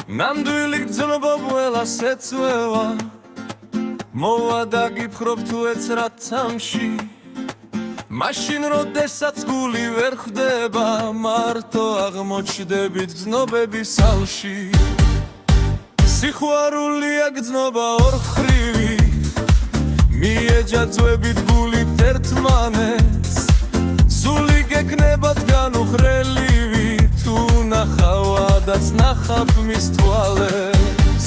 ნამდვილი გრძნობა ყველას ეწვევა მოვა და გიფხრობ თუ ეცრად სამში მაშინ როდესაც გული ვერ ხვდება მარტო აღმოჩნდებით გრძნობების ალში სიყვარულია გრძნობა ორხრივი მიეჯაძვებით გულით ერთმანეთს სული გეკნებათ განუხრელივი თუ ნახავადაც ნახავ მის თვალებს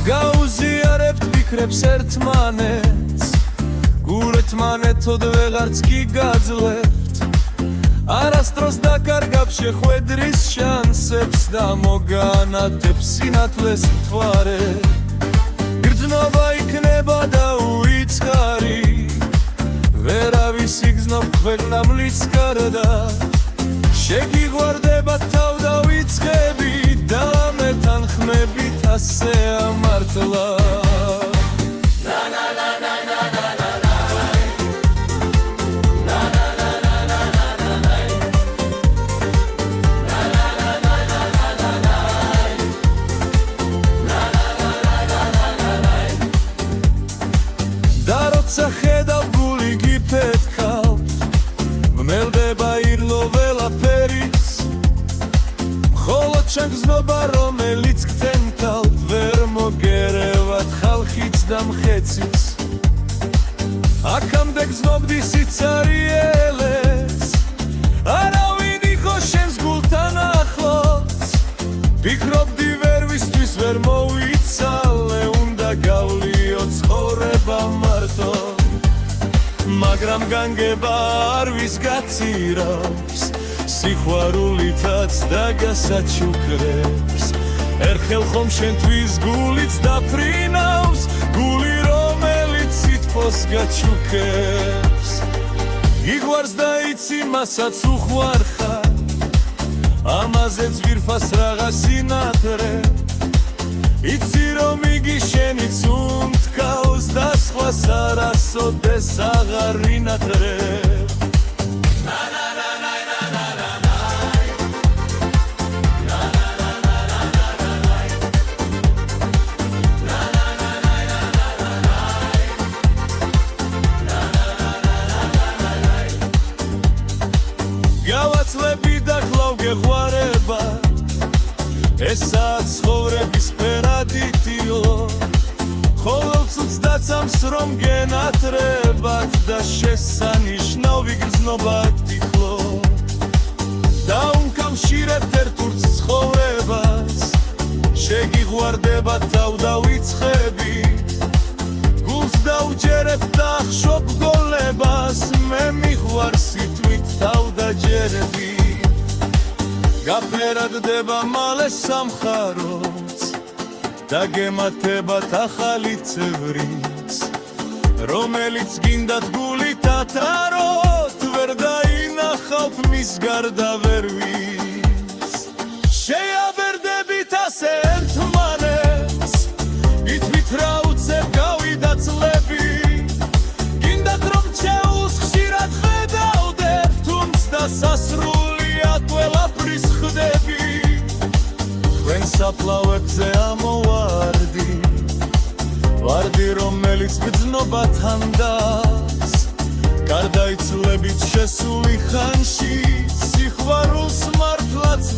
გაუზიარებთ ფიქრებს ერთმანეთს გულეთმანეთოდ ვეღარც კი გაძლევთ არასდროს დაკარგავ შეხვედრის შანსებს და მოგანათებს სინათლეს მთვარე გრძნობა იქნება და უიწყარი ვერავის იგრძნობ ქვეყნამლიც გარდა შეგიღვარდება თავ და ვიწყები და მეთანხმებით ასე ამართლა ხედავ გული გიფეთქავ მელდება ირლო ველაფერიც მხოლოდ შენ გრძნობა რომელიც გთენთავ ვერ მოგერევათ ხალხიც და მხეციც აქამდე გრძნობდი სიცარიელეს არავინ იყო შენს გულთან ახლოს ფიქრობდი ვერ ვისთვის ვერ მოვიცალე უნდა გავლიო ცხოვრება მარტო მაგრამ განგება არ ვის გაცირავს სიყვარულითაც და გასაჩუქრებს ერთხელ ხომ შენთვის გულიც დაფრინავს გული რომელიც სითბოს გაჩუქებს იგوارს და იცი მასაც უყვარხარ ამაზეც ვირფას რაღაც ინატრე იცი რომ იგი შენიც უმთქავს და სხვას არასოდეს აღარ ინატრებ გავაცლები და ხლავ გეღვარება ესაა ცხოვრების ფერადიტიო ხოლო ცუცდაცამს რომ გენატრებათ და შესანიშნავი გრძნობათ იხლო დაუნკავშირებთ ერთურს ცხოვრებას შეგიღვარდება თავ და ვიცხები გულს დაუჯერებ და ახშობ გოლებას მე მიღვარ სიტყვით თავ და ჯერები გაფერადდება მალე სამხაროც და გემათებათ ახალი წევრიც რომელიც გინდათ გულით ათაროთ ვერ დაინახავთ მის გარდა ვერ ვის შეაბერდებით ასე ერთმანეთს ითვით რა უცებ გავიდა წლები გინდათ რომ ჩეულს ხშირად ხედავდეთ თუმცა სასრულია ყველაფრის ხდები თქვენ საფლავებზე ამოვარდი ვარდი რომელიც გრძნობათან დას გარდაიცლებით შესული ხანში სიყვარულს მართლაც